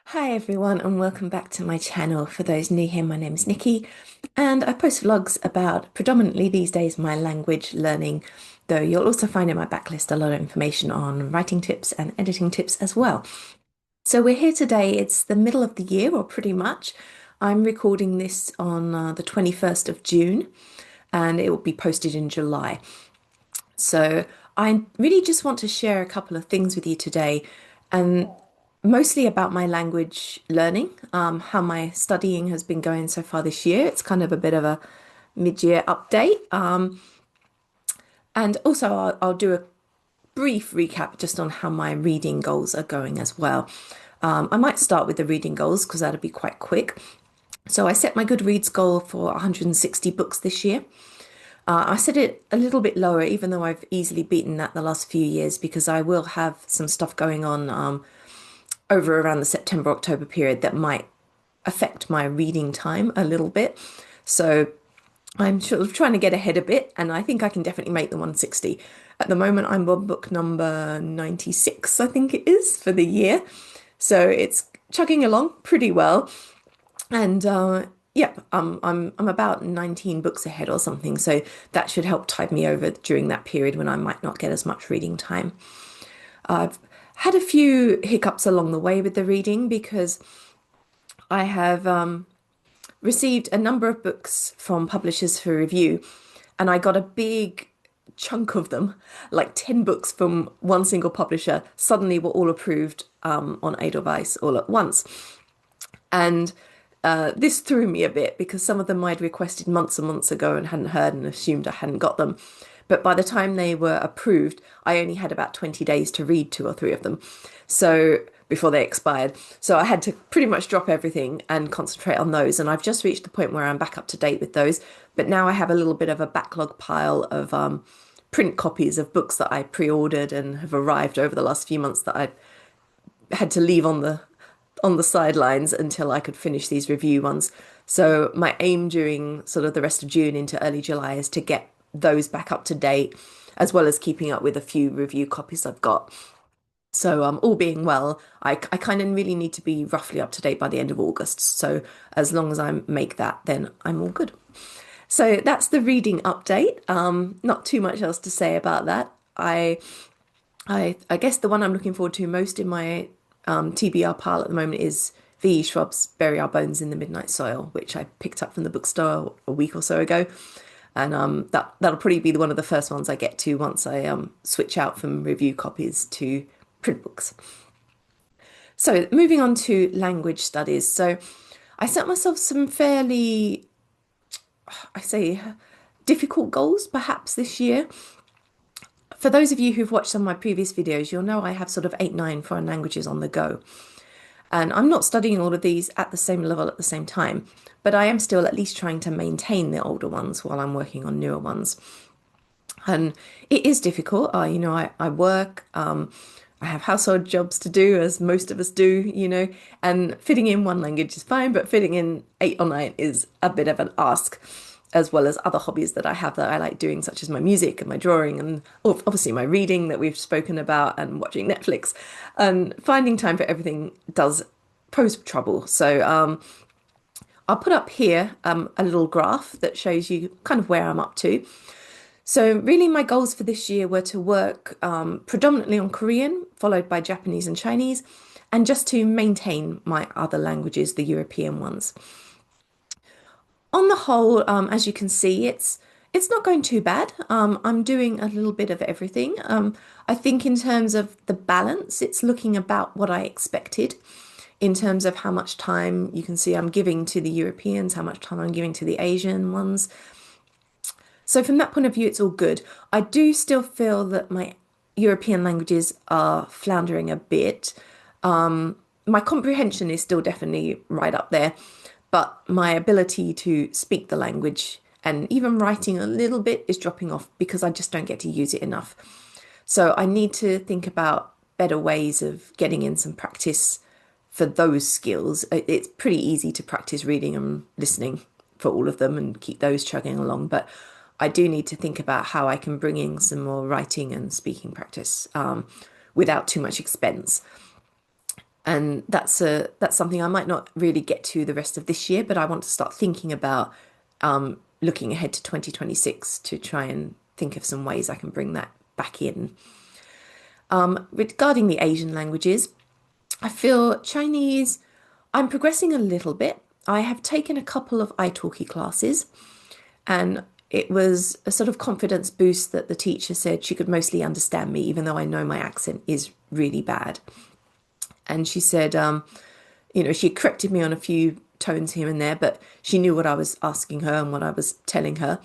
Hi everyone and welcome back to my channel. For those new here, my name is Nikki and I post vlogs about predominantly these days my language learning, though you'll also find in my backlist a lot of information on writing tips and editing tips as well. So we're here today, it's the middle of the year or pretty much. I'm recording this on the 21st of June and it will be posted in July. So I really just want to share a couple of things with you today, and mostly about my language learning, how my studying has been going so far this year. It's kind of a bit of a mid-year update. And also I'll do a brief recap just on how my reading goals are going as well. I might start with the reading goals because that'll be quite quick. So I set my Goodreads goal for 160 books this year. I set it a little bit lower, even though I've easily beaten that the last few years, because I will have some stuff going on over around the September, October period that might affect my reading time a little bit. So I'm sort of trying to get ahead a bit, and I think I can definitely make the 160. At the moment, I'm on book number 96, I think it is, for the year. So it's chugging along pretty well. And yeah, I'm about 19 books ahead or something, so that should help tide me over during that period when I might not get as much reading time. I've had a few hiccups along the way with the reading because I have received a number of books from publishers for review, and I got a big chunk of them, like 10 books from one single publisher, suddenly were all approved on Edelweiss all at once. And this threw me a bit because some of them I'd requested months and months ago and hadn't heard and assumed I hadn't got them. But by the time they were approved, I only had about 20 days to read two or three of them. So before they expired. So I had to pretty much drop everything and concentrate on those. And I've just reached the point where I'm back up to date with those. But now I have a little bit of a backlog pile of print copies of books that I pre-ordered and have arrived over the last few months that I had to leave on the sidelines until I could finish these review ones. So my aim during sort of the rest of June into early July is to get those back up to date, as well as keeping up with a few review copies I've got. So all being well, I kind of really need to be roughly up to date by the end of August. So as long as I make that, then I'm all good. So that's the reading update. Not too much else to say about that. I guess the one I'm looking forward to most in my TBR pile at the moment is V. Schwab's Bury Our Bones in the Midnight Soil, which I picked up from the bookstore a week or so ago. And that'll probably be one of the first ones I get to once I switch out from review copies to print books. So moving on to language studies. So I set myself some fairly, I say, difficult goals perhaps this year. For those of you who've watched some of my previous videos, you'll know I have sort of 8, 9 foreign languages on the go. And I'm not studying all of these at the same level at the same time, but I am still at least trying to maintain the older ones while I'm working on newer ones. And it is difficult. I work, I have household jobs to do, as most of us do, and fitting in one language is fine, but fitting in 8 or 9 is a bit of an ask, as well as other hobbies that I have that I like doing, such as my music and my drawing, and obviously my reading that we've spoken about, and watching Netflix. And finding time for everything does pose trouble. So I'll put up here a little graph that shows you kind of where I'm up to. So really my goals for this year were to work predominantly on Korean, followed by Japanese and Chinese, and just to maintain my other languages, the European ones. On the whole, as you can see, it's not going too bad. I'm doing a little bit of everything. I think in terms of the balance, it's looking about what I expected. In terms of how much time you can see I'm giving to the Europeans, how much time I'm giving to the Asian ones. So from that point of view, it's all good. I do still feel that my European languages are floundering a bit. My comprehension is still definitely right up there, but my ability to speak the language and even writing a little bit is dropping off because I just don't get to use it enough. So I need to think about better ways of getting in some practice for those skills. It's pretty easy to practice reading and listening for all of them and keep those chugging along, but I do need to think about how I can bring in some more writing and speaking practice without too much expense. And that's something I might not really get to the rest of this year, but I want to start thinking about looking ahead to 2026 to try and think of some ways I can bring that back in. Regarding the Asian languages, I feel Chinese, I'm progressing a little bit. I have taken a couple of italki classes, and it was a sort of confidence boost that the teacher said she could mostly understand me, even though I know my accent is really bad. And she said, she corrected me on a few tones here and there, but she knew what I was asking her and what I was telling her.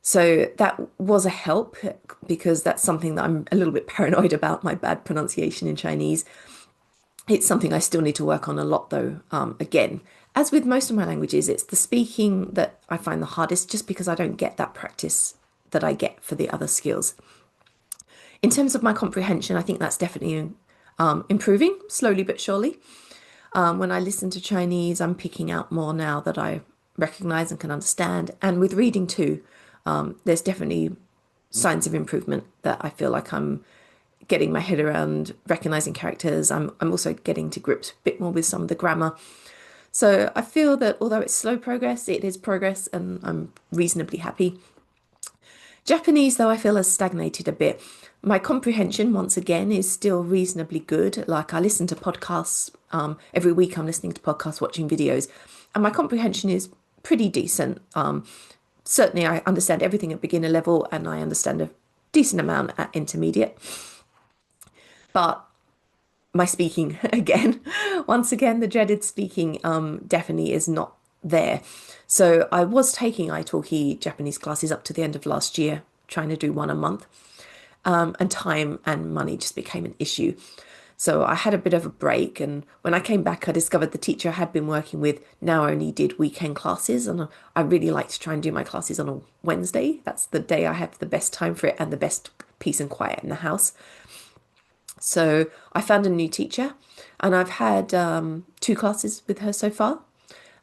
So that was a help because that's something that I'm a little bit paranoid about, my bad pronunciation in Chinese. It's something I still need to work on a lot, though. Again, as with most of my languages, it's the speaking that I find the hardest just because I don't get that practice that I get for the other skills. In terms of my comprehension, I think that's definitely improving slowly but surely. When I listen to Chinese, I'm picking out more now that I recognize and can understand. And with reading too, there's definitely signs of improvement that I feel like I'm getting my head around recognizing characters. I'm also getting to grips a bit more with some of the grammar. So I feel that although it's slow progress, it is progress, and I'm reasonably happy. Japanese, though, I feel has stagnated a bit. My comprehension, once again, is still reasonably good. Like I listen to podcasts every week. I'm listening to podcasts, watching videos, and my comprehension is pretty decent. Certainly, I understand everything at beginner level, and I understand a decent amount at intermediate. But my speaking again, once again, the dreaded speaking definitely is not there. So I was taking italki Japanese classes up to the end of last year, trying to do one a month, and time and money just became an issue. So I had a bit of a break, and when I came back, I discovered the teacher I had been working with now only did weekend classes, and I really like to try and do my classes on a Wednesday. That's the day I have the best time for it and the best peace and quiet in the house. So I found a new teacher, and I've had two classes with her so far,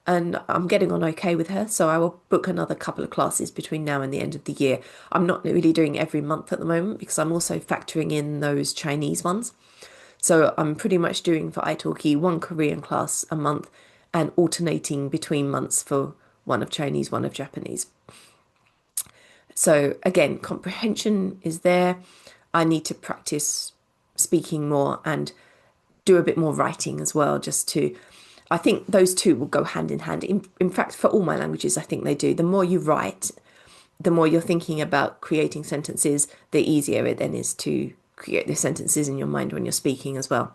and I'm getting on okay with her. So I will book another couple of classes between now and the end of the year. I'm not really doing every month at the moment because I'm also factoring in those Chinese ones. So I'm pretty much doing for italki one Korean class a month and alternating between months for one of Chinese, one of Japanese. So again, comprehension is there. I need to practice speaking more and do a bit more writing as well, just to, I think those two will go hand in hand. In fact, for all my languages, I think they do. The more you write, the more you're thinking about creating sentences, the easier it then is to create the sentences in your mind when you're speaking as well.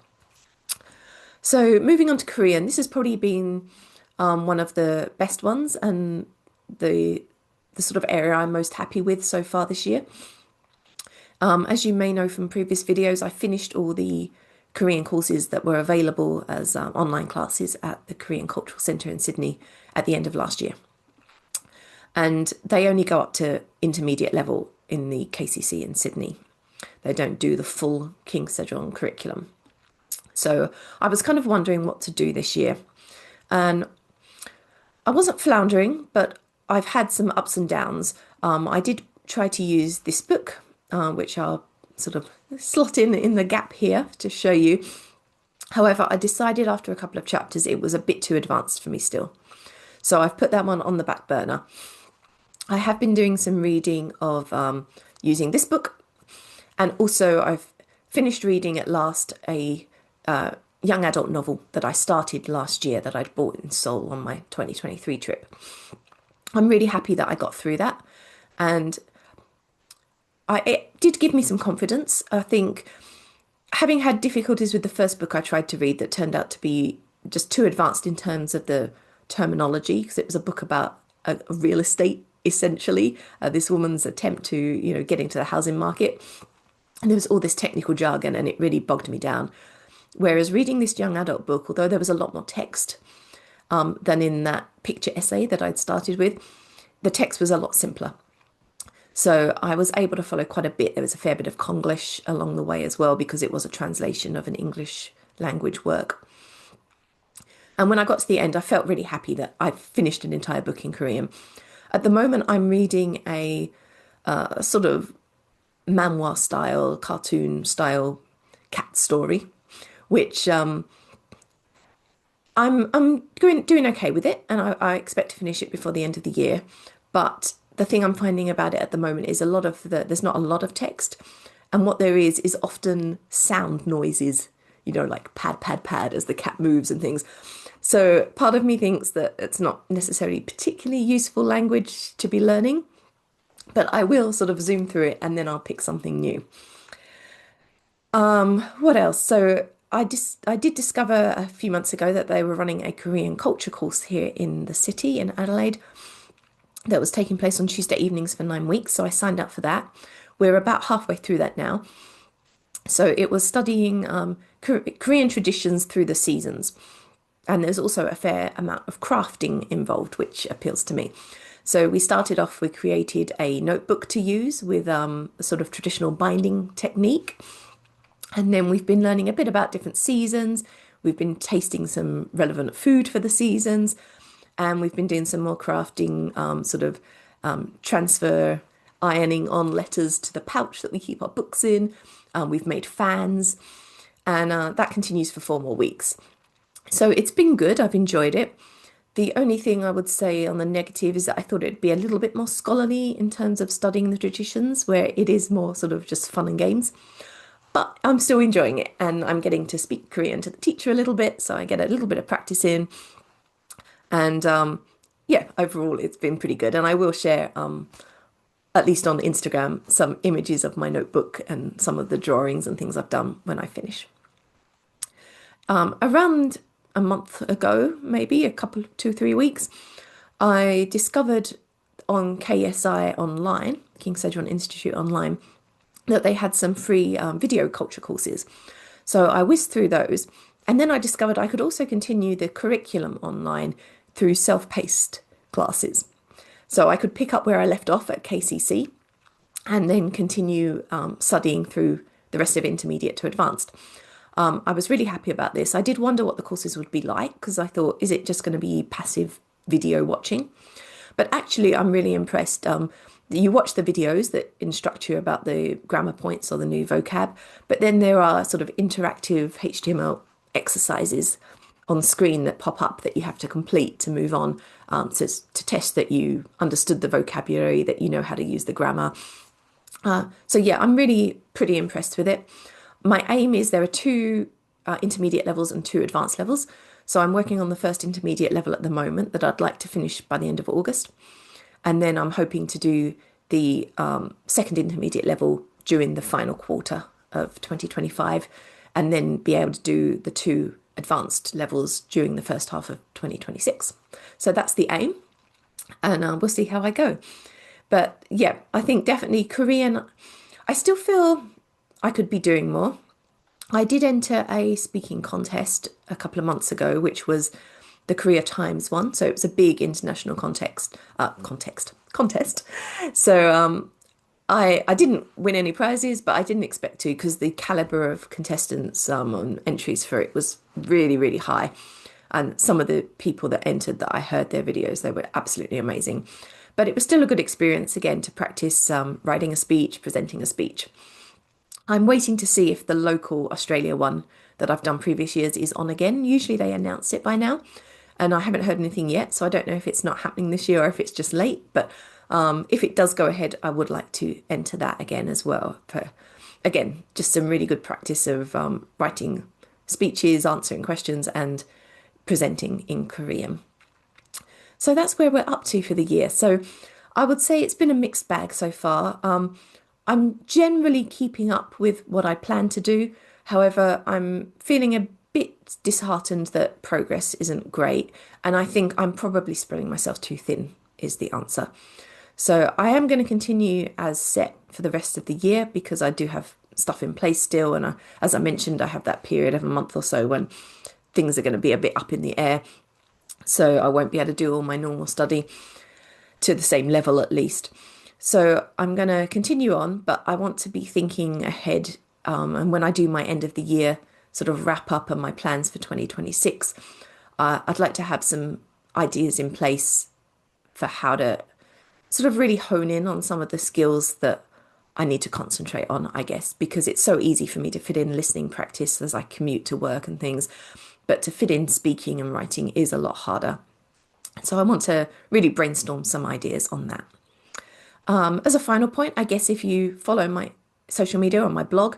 So moving on to Korean, this has probably been one of the best ones and the sort of area I'm most happy with so far this year. As you may know from previous videos, I finished all the Korean courses that were available as online classes at the Korean Cultural Centre in Sydney at the end of last year. And they only go up to intermediate level in the KCC in Sydney. They don't do the full King Sejong curriculum. So I was kind of wondering what to do this year. And I wasn't floundering, but I've had some ups and downs. I did try to use this book, which I'll sort of slot in the gap here to show you. However, I decided after a couple of chapters it was a bit too advanced for me still. So I've put that one on the back burner. I have been doing some reading of using this book, and also I've finished reading at last a young adult novel that I started last year that I'd bought in Seoul on my 2023 trip. I'm really happy that I got through that, and it did give me some confidence. I think having had difficulties with the first book I tried to read that turned out to be just too advanced in terms of the terminology, because it was a book about a real estate, essentially, this woman's attempt to, get into the housing market. And there was all this technical jargon and it really bogged me down. Whereas reading this young adult book, although there was a lot more text than in that picture essay that I'd started with, the text was a lot simpler. So I was able to follow quite a bit. There was a fair bit of Konglish along the way as well, because it was a translation of an English language work. And when I got to the end, I felt really happy that I'd finished an entire book in Korean. At the moment, I'm reading a sort of manhwa style, cartoon style cat story, which I'm doing okay with it, and I expect to finish it before the end of the year. But the thing I'm finding about it at the moment is there's not a lot of text, and what there is often sound noises, like pad, pad, pad as the cat moves and things. So part of me thinks that it's not necessarily particularly useful language to be learning, but I will sort of zoom through it and then I'll pick something new. What else? So I did discover a few months ago that they were running a Korean culture course here in the city in Adelaide that was taking place on Tuesday evenings for 9 weeks. So I signed up for that. We're about halfway through that now. So it was studying Korean traditions through the seasons. And there's also a fair amount of crafting involved, which appeals to me. So we started off, we created a notebook to use with a sort of traditional binding technique. And then we've been learning a bit about different seasons. We've been tasting some relevant food for the seasons. And we've been doing some more crafting, transfer ironing on letters to the pouch that we keep our books in. We've made fans, and that continues for 4 more weeks. So it's been good. I've enjoyed it. The only thing I would say on the negative is that I thought it'd be a little bit more scholarly in terms of studying the traditions, where it is more sort of just fun and games. But I'm still enjoying it, and I'm getting to speak Korean to the teacher a little bit, so I get a little bit of practice in. And yeah, overall, it's been pretty good. And I will share, at least on Instagram, some images of my notebook and some of the drawings and things I've done when I finish. Around a month ago, maybe a couple, 2, 3 weeks, I discovered on KSI Online, King Sejong Institute Online, that they had some free video culture courses. So I whizzed through those. And then I discovered I could also continue the curriculum online through self-paced classes. So I could pick up where I left off at KCC and then continue studying through the rest of intermediate to advanced. I was really happy about this. I did wonder what the courses would be like because I thought, is it just going to be passive video watching? But actually, I'm really impressed. You watch the videos that instruct you about the grammar points or the new vocab, but then there are sort of interactive HTML exercises on screen that pop up that you have to complete to move on, to test that you understood the vocabulary, that you know how to use the grammar. So yeah, I'm really pretty impressed with it. My aim is there are two intermediate levels and two advanced levels. So I'm working on the first intermediate level at the moment that I'd like to finish by the end of August. And then I'm hoping to do the second intermediate level during the final quarter of 2025, and then be able to do the two advanced levels during the first half of 2026. So that's the aim, and we'll see how I go. But yeah, I think definitely Korean, I still feel I could be doing more. I did enter a speaking contest a couple of months ago, which was the Korea Times one. So it was a big international contest. So I didn't win any prizes, but I didn't expect to because the caliber of contestants and entries for it was really, really high. And some of the people that entered that I heard their videos, they were absolutely amazing. But it was still a good experience again to practice writing a speech, presenting a speech. I'm waiting to see if the local Australia one that I've done previous years is on again. Usually they announce it by now, and I haven't heard anything yet, so I don't know if it's not happening this year or if it's just late. But if it does go ahead, I would like to enter that again as well. For again, just some really good practice of writing speeches, answering questions, and presenting in Korean. So that's where we're up to for the year. So I would say it's been a mixed bag so far. I'm generally keeping up with what I plan to do. However, I'm feeling a bit disheartened that progress isn't great. And I think I'm probably spreading myself too thin, is the answer. So I am going to continue as set for the rest of the year because I do have stuff in place still. And as I mentioned, I have that period of a month or so when things are going to be a bit up in the air. So I won't be able to do all my normal study to the same level at least. So I'm going to continue on, but I want to be thinking ahead. And when I do my end of the year sort of wrap up and my plans for 2026, I'd like to have some ideas in place for how to sort of really hone in on some of the skills that I need to concentrate on, I guess, because it's so easy for me to fit in listening practice as I commute to work and things. but to fit in speaking and writing is a lot harder. So I want to really brainstorm some ideas on that. As a final point, I guess if you follow my social media or my blog,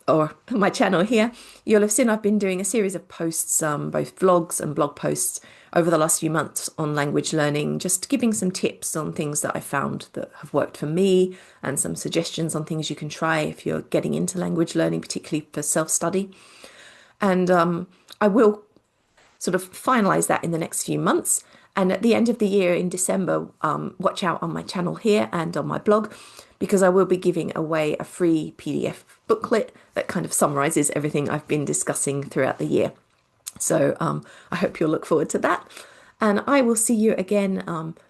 or my channel here, you'll have seen I've been doing a series of posts, both vlogs and blog posts over the last few months on language learning, just giving some tips on things that I found that have worked for me and some suggestions on things you can try if you're getting into language learning, particularly for self-study. And I will sort of finalize that in the next few months. And at the end of the year in December, watch out on my channel here and on my blog, because I will be giving away a free PDF booklet that kind of summarizes everything I've been discussing throughout the year. So I hope you'll look forward to that. And I will see you again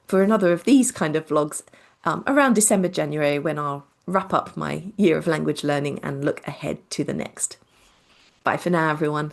for another of these kind of vlogs around December, January, when I'll wrap up my year of language learning and look ahead to the next. Bye for now, everyone.